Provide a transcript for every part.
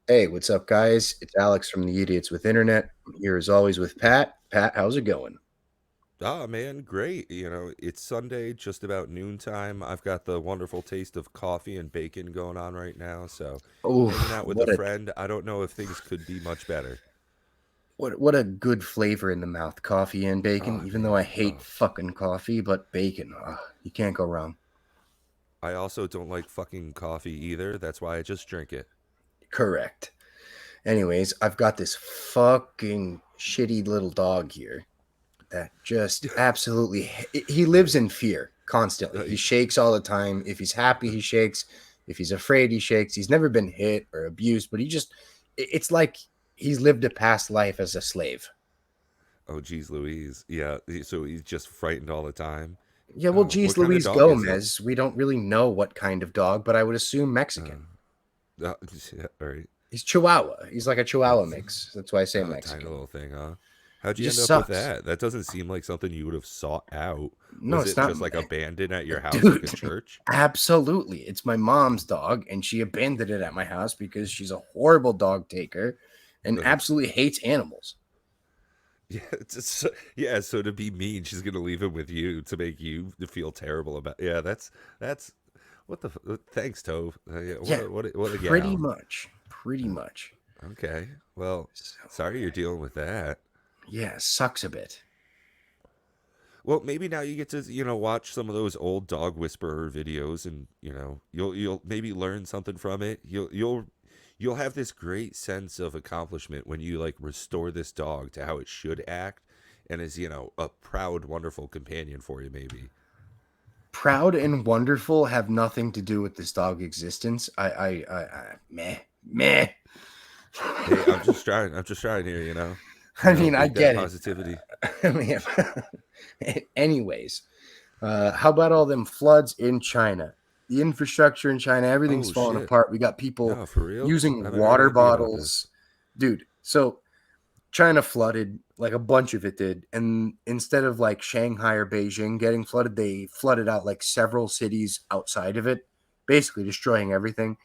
Hey, what's up, guys? It's Alex from the Idiots with Internet. I'm here as always with Pat. Pat, how's it going? Ah, man, great. It's Sunday, just about noontime. I've got the wonderful taste of coffee and bacon going on right now. So, Oh, hanging out with a what a friend, I don't know if things could be much better. what a good flavor in the mouth, coffee and bacon. Oh, Even though I man. hate Oh, fucking coffee, but bacon, you can't go wrong. I also don't like fucking coffee either. That's why I just drink it. Correct. Anyways, I've got this fucking shitty little dog here that just absolutely he lives in fear constantly. He Uh, shakes all the time. If he's happy, he shakes. If he's afraid, he shakes. He's never been hit or abused, but it's like he's lived a past life as a slave. oh, geez, Louise. Yeah, so he's just frightened all the time. Yeah, well, Oh, geez, what kind of Luis dog is it? Gomez. We don't really know what kind of dog, but I would assume Mexican. Uh, yeah, all right. He's Chihuahua. He's like a Chihuahua That's mix. That's why I say tiny Mexican. little thing, huh? How'd He you end just up with sucks. that? That doesn't seem like something you would have sought out. No, Was it's it not, just like abandoned at your house like a dude. church? Absolutely, it's my mom's dog, and she abandoned it at my house because she's a horrible dog taker and absolutely hates animals. Yeah, yeah. So to be mean, she's gonna leave him with you to make you feel terrible about. Yeah, that's what the. Thanks, Tove. Yeah, Yeah, what a pretty gal. much. Pretty Uh, much. Okay, well, So, sorry you're dealing with that. yeah, sucks a bit. Well, maybe now you get to watch some of those old dog whisperer videos, and you'll maybe learn something from it. You'll have this great sense of accomplishment when you like restore this dog to how it should act, and is a proud, wonderful companion for you. Maybe. Proud and wonderful have nothing to do with this dog existence. Meh, meh. Hey, I'm just trying. I'm just trying here. I mean, I Bring that get it. positivity. I mean, anyways, how about all them floods in China? The infrastructure in China, everything's Oh falling shit! apart. We got people No, for real. I using haven't heard water anything about this. bottles. Dude, so China flooded, like a bunch of it did. And instead of like Shanghai or Beijing getting flooded, they flooded out like several cities outside of it, basically destroying everything.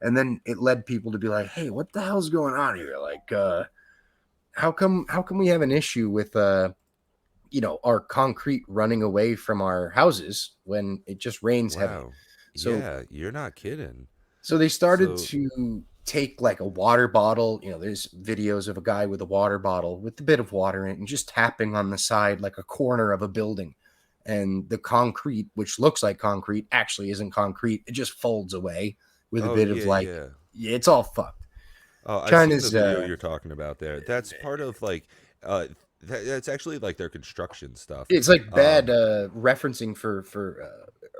And then it led people to be like, hey, what the hell's going on here? Like, how come we have an issue with our concrete running away from our houses when it just rains heavy? Wow. So Yeah, you're not kidding. so they started So to take like a water bottle. There's videos of a guy with a water bottle with a bit of water in it and just tapping on the side, like a corner of a building. And the concrete, which looks like concrete, actually isn't concrete. It just folds away with a oh bit of yeah, like, yeah. yeah, it's all fucked. Oh, I've seen the China's, video you're talking about there. That's part of like, that's actually like their construction stuff. it's like bad Um, referencing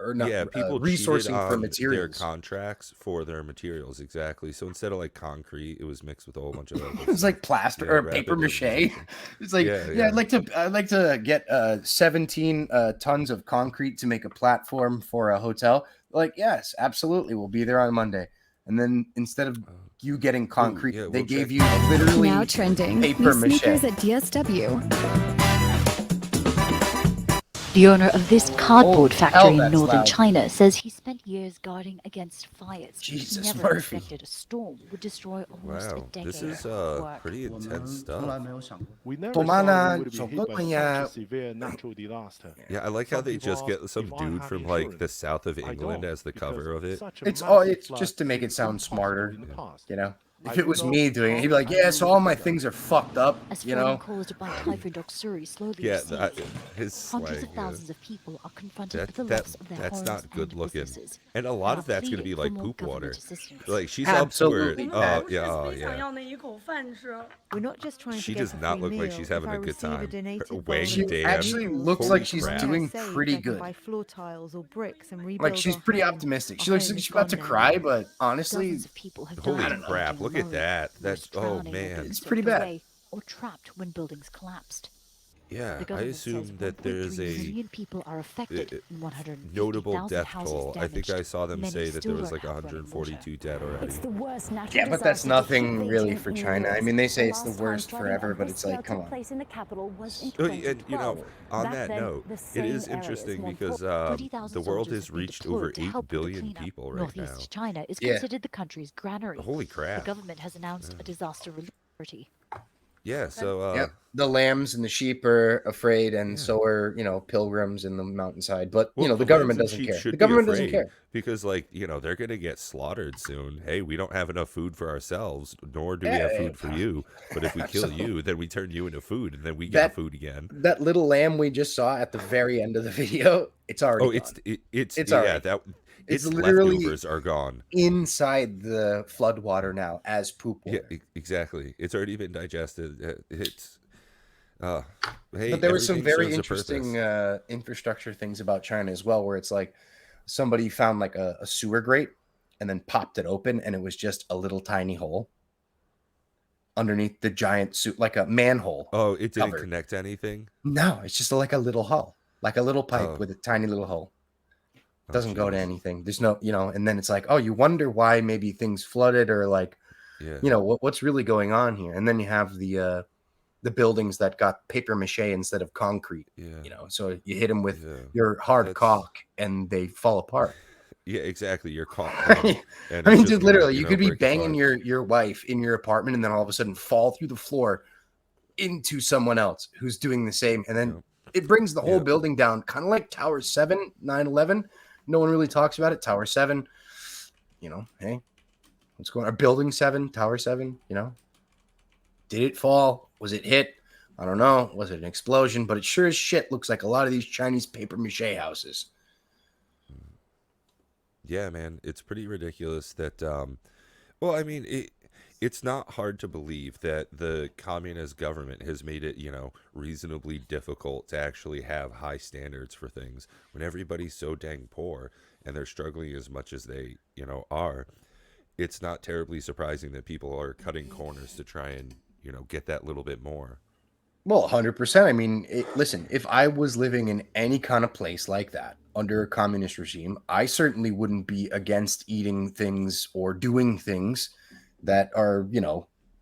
or not, yeah, people cheated resourcing for on their materials. contracts for their materials exactly. So instead of like concrete, it was mixed with a whole bunch of other It's stuff. like plaster Yeah, or paper rapid mache. urbanization. It's like, Yeah, yeah, yeah. I'd like to get 17 tons of concrete to make a platform for a hotel. Like, yes, absolutely, we'll be there on Monday. And then instead of you getting Oh, concrete, yeah. they We'll gave check. you Now literally trending. paper New mache. sneakers at DSW. The owner of this Holy cardboard hell, factory in that's northern loud. China says he spent years guarding against fires, but he Jesus, never Murphy. expected a storm would destroy almost a Wow, this decade is of work. pretty intense stuff. We never thought we Tomana would be hit by such a Chogoya. severe natural disaster. Yeah, I like how Some they people just ask get some if I dude have from like the insurance. south of I England don't, as the because cover of it. such a It's massive just flood to make it seemed sound impossible smarter. in the past. If I it don't was know me doing it, he'd be how like, I yeah, will so all live my with that. things are fucked up, As you flooding know? caused by Typhoon Doksuri slowly Yeah, recedes, his hundreds slang. of Yeah. thousands of people are confronted That with the that loss of their that's homes not good and looking, businesses, and a and lot are of that's gonna pleading be for like more poop government water. assistance. Like she's up for it. Absolutely, Pat. Yeah, oh yeah. We're not just trying to She get does a not free look like she's meal. If having I a good receive a time. donated bowl Wang She of instant Dan. actually noodles, looks the like Holy she's money crap. I doing saved, pretty I can good. buy floor tiles or bricks and Like, rebuild she's our pretty home. optimistic. Our She looks home like is she's about gone to now. cry, but honestly, Dozens of people have Holy died I don't know. crap! after a Look at lorry that. was That's oh drowning or man. being it's pretty swept bad. away or trapped when buildings collapsed. Yeah, The I government says assume that 1.3 there's a million people are affected and notable 150,000 death houses toll. I think damaged. I saw them Many say that there still was don't like have running water. 142 dead already. It's the worst natural Yeah, but that's disaster to hit nothing really Beijing for in China. I years. mean, they The say it's the last time worst flooding forever, of but this it's like, scale come took on. place in the capital was in Oh, and 2012. on Back that then, note, the it same is areas, interesting more because 20,000 the world soldiers has have been reached over deployed to 8 help with the billion cleanup. people right now. Northeast China is Yeah. considered the country's granary. Holy The crap. government has announced a disaster relief authority. Yeah, so Yep. The lambs and the sheep are afraid, and Yeah. so are, pilgrims in the mountainside. But, well, the lambs government and doesn't sheep care. The should be government doesn't afraid care. because, like, they're going to get slaughtered soon. Hey, we don't have enough food for ourselves, nor do we Yeah, have food for you. But if we kill Absolutely. you, then we turn you into food, and then we get That food again. that little lamb we just saw at the very end of the video, it's already Oh, gone. it's It's yeah, already that It's its literally leftovers are gone. inside the floodwater now as poop Yeah, water. exactly. It's already been digested. It's uh hey, But there were some everything very serves a interesting purpose. infrastructure things about China as well, where it's like somebody found like a sewer grate and then popped it open, and it was just a little tiny hole underneath the giant suit, like a manhole. Oh, it didn't covered. connect to anything? No, it's just like a little hole, like a little pipe Oh. with a tiny little hole. Oh, Doesn't go to jeez. anything. There's no, and then it's like, oh, you wonder why maybe things flooded, or like, Yeah. what's really going on here. And then you have the buildings that got paper mache instead of concrete, Yeah. so you hit them with Yeah. your hard That's caulk and they fall apart. Yeah, exactly. You're caught and I mean, it's just dude, gonna, literally, you could be break banging apart. your wife in your apartment and then all of a sudden fall through the floor into someone else who's doing the same. And then it brings the whole Yeah. building down, kind of like Tower 7, 9/11. No one really talks about it. Tower 7, hey, what's going on? Building 7, Tower 7, did it fall? Was it hit? I don't know. Was it an explosion? But it sure as shit looks like a lot of these Chinese paper mache houses. Yeah, man, it's pretty ridiculous that well, I mean, it's not hard to believe that the communist government has made it, reasonably difficult to actually have high standards for things when everybody's so dang poor and they're struggling as much as they, are. It's not terribly surprising that people are cutting corners to try and, get that little bit more. Well, 100%. I mean, listen, if I was living in any kind of place like that under a communist regime, I certainly wouldn't be against eating things or doing things that are,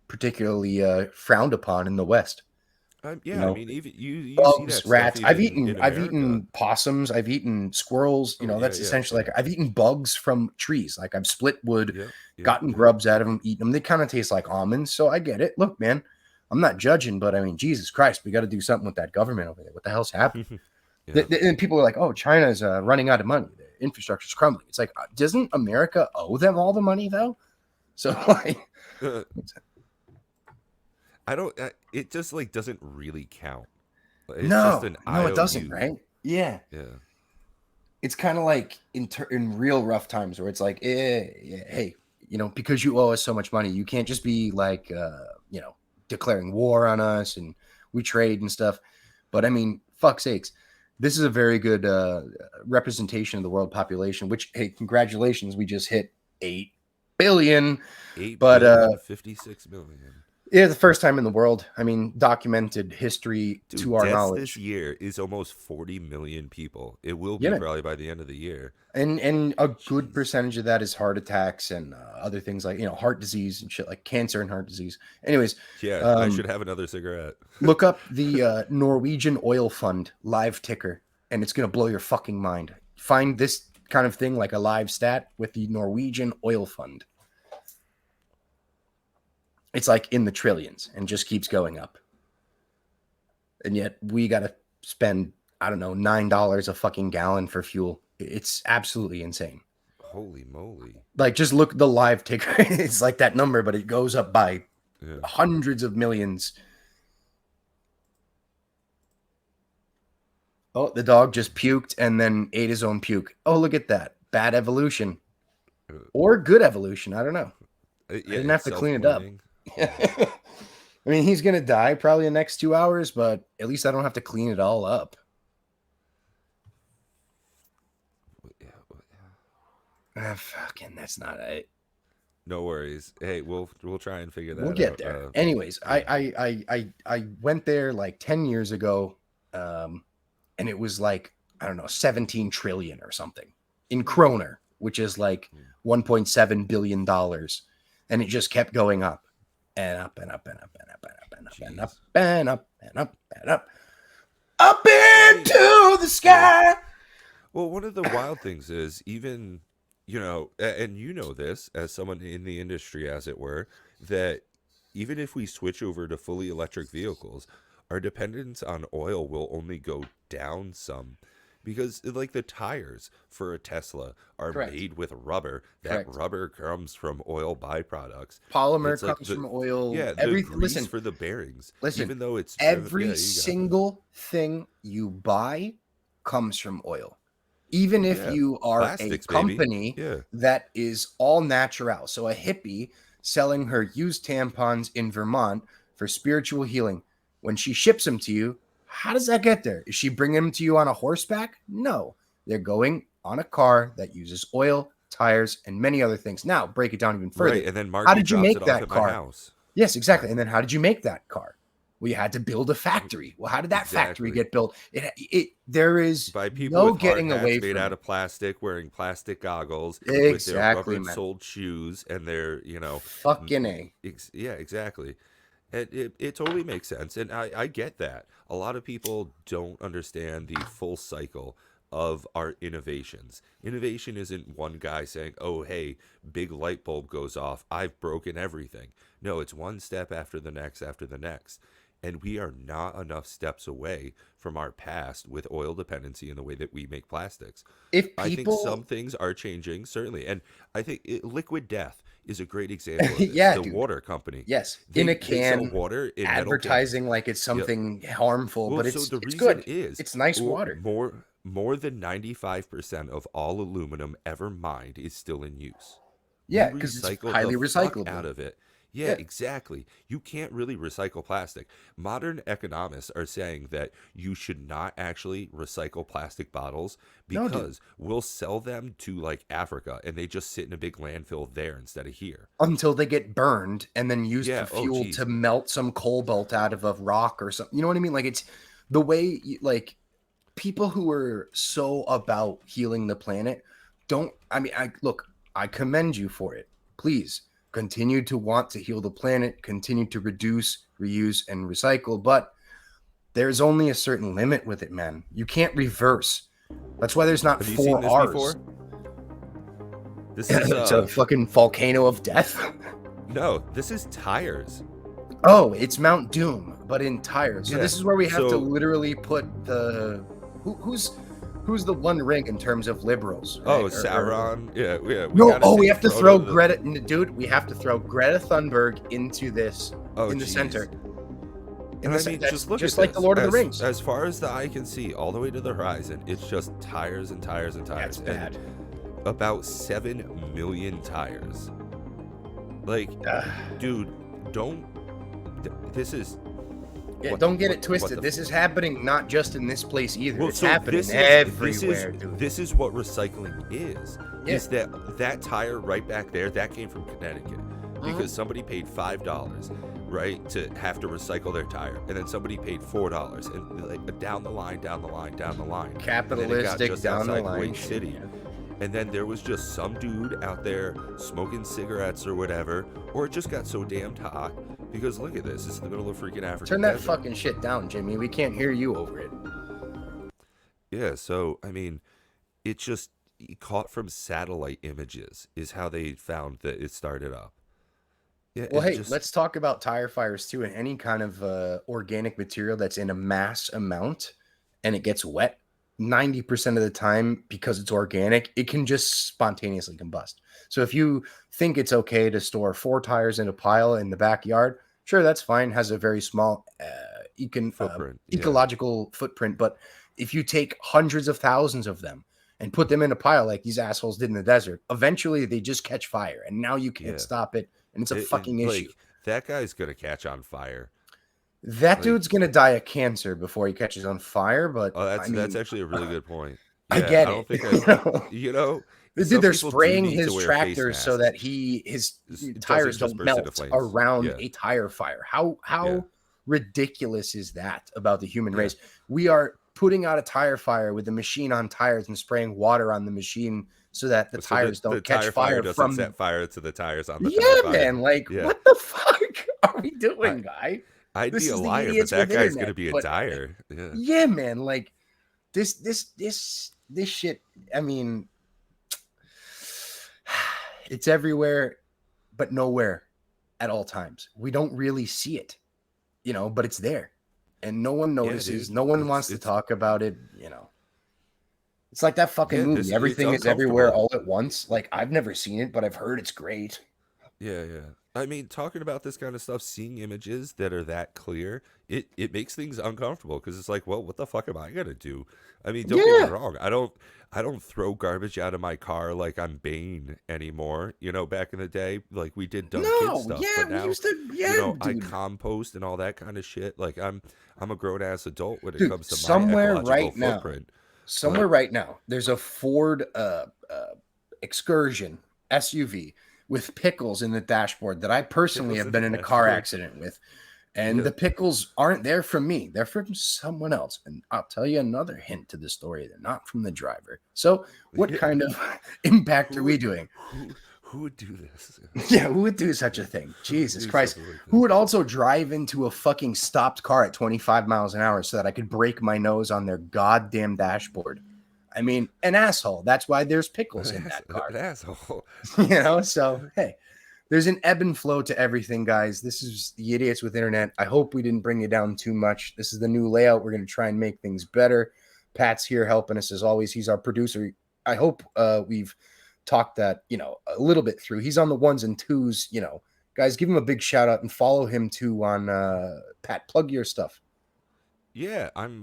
particularly frowned upon in the West. Yeah, I mean, even you see Bugs, that rats. stuff even in I've America. eaten possums. I've eaten squirrels. Oh, That's yeah, essentially same. like I've eaten bugs from trees. Like I've split wood, Yeah, gotten grubs out of them, eaten them. They kind of taste like almonds. So I get it. Look, man, I'm not judging, but I mean, Jesus Christ, we got to do something with that government over there. What the hell's happening? Yeah. And people are like, oh, China's running out of money. The infrastructure's crumbling. It's like, doesn't America owe them all the money though? So like, I don't. It just like doesn't really count. It's no, just an no, it doesn't, IOU. right? Yeah. Yeah. It's kind of like in real rough times where it's like, hey, because you owe us so much money, you can't just be like, declaring war on us and we trade and stuff. But I mean, fuck sakes, this is a very good representation of the world population, which, hey, congratulations, we just hit 8 billion. 8 But, billion, 56 million. Yeah, the first time in the world. I mean, documented history Dude, to our deaths knowledge. this year is almost 40 million people. It will be Yeah, man. probably by the end of the year. And a good Jeez. percentage of that is heart attacks and other things like, heart disease and shit, like cancer and heart disease. Anyways, Yeah, I should have another cigarette. look up the Norwegian Oil Fund live ticker, and it's going to blow your fucking mind. Find this kind of thing, like a live stat with the Norwegian Oil Fund. It's like in the trillions and just keeps going up. And yet we got to spend, I don't know, $9 a fucking gallon for fuel. It's absolutely insane. Holy moly. Like, just look the live ticker. It's like that number, but it goes up by hundreds of millions. Oh, the dog just puked and then ate his own puke. Oh, look at that. Bad evolution. Or good evolution. I don't know. Yeah, I didn't have to clean it up. self-cleaning. I mean, he's going to die probably in the next 2 hours, but at least I don't have to clean it all up. Fucking, that's not it. No worries. Hey, we'll try and figure that out. We'll get there. Anyways, I went there like 10 years ago and it was like, I don't know, 17 trillion or something in kroner, which is like $1.7 billion. And it just kept going up and up and up and up and up and up and up and up and up and up and up into the sky. Well, one of the wild things is even, and you know this as someone in the industry, as it were, that even if we switch over to fully electric vehicles, our dependence on oil will only go down some. Because like the tires for a Tesla are Correct. made with rubber. That Correct. rubber comes from oil byproducts. Polymer It's like comes from oil. Yeah, the Every, grease listen, for the bearings. listen, Even though it's every you got it. single thing you buy comes from oil. Even if Yeah, you are plastics, a baby. company Yeah. that is all natural. So a hippie selling her used tampons in Vermont for spiritual healing. When she ships them to you, how does that get there? Is she bringing them to you on a horseback? No. They're going on a car that uses oil, tires, and many other things. Now, break it down even further. Right, and then Marky How did you drops make it off that at car? my house. Yes, exactly. And then how did you make that car? Well, you had to build a factory. Well, how did that factory Exactly. get built? There is By people no with getting hard away hats made from out it. of plastic, wearing plastic goggles, Exactly, with their rubber man. soled shoes, and their, Fucking A. yeah, exactly. And it totally makes sense, and I get that. A lot of people don't understand the full cycle of our innovations. Innovation isn't one guy saying, "Oh, hey, big light bulb goes off. I've broken everything." No, it's one step after the next after the next. And we are not enough steps away from our past with oil dependency in the way that we make plastics. If I think people, some things are changing, certainly. And I think Liquid Death is a great example of this. Yeah, the dude. water company. yes, They, in a they sell can, water in metal cans. advertising like it's something harmful, Well, but so it's the it's reason good. is It's nice well, water. more than 95% of all aluminum ever mined is still in use. Yeah, We 'cause it's recycle highly the fuck recyclable. out of it. Yeah, Yeah. exactly. You can't really recycle plastic. Modern economists are saying that you should not actually recycle plastic bottles No, dude. because we'll sell them to like Africa and they just sit in a big landfill there instead of here. Until they get burned and then used Yeah, for oh, fuel geez. to melt some cobalt out of a rock or something. You know what I mean? Like it's the way like people who are so about healing the planet don't. I mean, I commend you for it. Please continue to want to heal the planet, continue to reduce, reuse, and recycle. But there's only a certain limit with it, man. You can't reverse. That's why there's not Have you 4 seen this R's. before? This is It's a fucking volcano of death. no, this is tires. Oh, it's Mount Doom, but in tires. So Yeah, this is where we have to so- literally put the who's the one ring in terms of liberals? Oh, right? Sauron. Yeah. No, gotta we say have to Frodo throw the- Greta, dude. We have to throw Greta Thunberg into this Oh, in the geez. center. In And the I cen- mean, that's just look just at like the this. Lord of the As- Rings. As far as the eye can see, all the way to the horizon, it's just tires and tires and That's tires. bad. And about 7 million tires. Like, dude, don't. This is. Yeah, what- don't get what- it twisted. what the This is happening not just in this place either. It's so happening this everywhere, is, dude. This is what recycling is. Yeah. Is that tire right back there? That came from Connecticut Uh-huh. because somebody paid $5, right, to have to recycle their tire, and then somebody paid $4, and like, down the line. And then it got Capitalistic just down the outside line Kuwait shit, City. yeah. And then there was just some dude out there smoking cigarettes or whatever, or it just got so damned hot because look at this. It's in the middle of freaking Africa. Turn that desert. fucking shit down, Jimmy. We can't hear you over it. Yeah, so I mean, it just caught from satellite images is how they found that it started up. Yeah, Well, it hey, just- let's talk about tire fires too. And any kind of organic material that's in a mass amount and it gets wet, 90% of the time, because it's organic, it can just spontaneously combust. So if you think it's okay to store 4 tires in a pile in the backyard, sure, that's fine. Has a very small Footprint, yeah. ecological footprint. But if you take hundreds of thousands of them and put them in a pile like these assholes did in the desert, eventually they just catch fire. And now you can't Yeah. stop it. And it's a it- fucking like, issue. that guy's gonna catch on fire. That like- dude's gonna die of cancer before he catches on fire. But Oh, that's I mean, actually a really good point. I Yeah, get I don't it. think you know? you know. Dude, some they're people do spraying need to his wear face tractors so masks. that his It doesn't tires just don't burst into melt flames. around Yeah. a tire fire. How Yeah. ridiculous is that about the human Yeah. race? We are putting out a tire fire with the machine on tires and spraying water on the machine so that the So tires don't the catch tire fire doesn't from set fire to the tires on the tire yeah, fire. man. Like, Yeah. what the fuck are we doing, guy? I'd This be a is the liar, but idiots that with guy's gonna internet, be a but- dyer. Yeah. Yeah, man. Like this shit. I mean, it's everywhere, but nowhere at all times. We don't really see it, but it's there, and no one notices. dude. No one It's- wants to it's- talk about it. It's like that fucking Yeah, movie. it's Everything is everywhere uncomfortable. all at once. Like I've never seen it, but I've heard it's great. Yeah, yeah. I mean, talking about this kind of stuff, seeing images that are that clear, it makes things uncomfortable because it's like, well, what the fuck am I gonna do? I mean, don't get Yeah. me wrong. I don't throw garbage out of my car like I'm Bane anymore. Back in the day, like we did dumb kid No, stuff, yeah, but now we used to, yeah, I dude. compost and all that kind of shit. Like I'm a grown ass adult when it Dude, comes to my somewhere ecological right now, footprint. Somewhere right now, there's a Ford Excursion SUV with pickles in the dashboard that I personally Pickles have in been the in a car dashboard. accident with. And Yeah. the pickles aren't there from me. They're from someone else. And I'll tell you another hint to the story. They're not from the driver. So what Yeah. kind of impact are we doing? Who would do this? Yeah, who would do such a thing? Jesus Do Christ. something like Who this? would also drive into a fucking stopped car at 25 miles an hour so that I could break my nose on their goddamn dashboard? I mean, an asshole. That's why there's pickles in that car. An asshole. So hey, there's an ebb and flow to everything, guys. This is the Idiots with Internet. I hope we didn't bring you down too much. This is the new layout. We're going to try and make things better. Pat's here helping us as always. He's our producer. I hope we've talked that, a little bit through. He's on the ones and twos, guys, give him a big shout out and follow him too on Pat. Plug your stuff. Yeah, I'm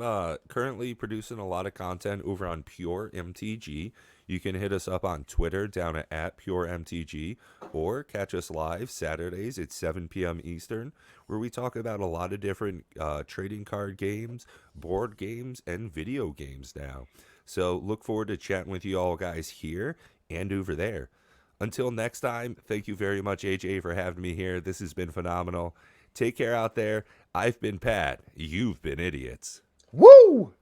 currently producing a lot of content over on Pure MTG. You can hit us up on Twitter down at Pure MTG, or catch us live Saturdays at 7 p.m. Eastern, where we talk about a lot of different trading card games, board games, and video games now. So look forward to chatting with you all guys here and over there. Until next time, thank you very much, AJ, for having me here. This has been phenomenal. Take care out there. I've been Pat. You've been idiots. Woo!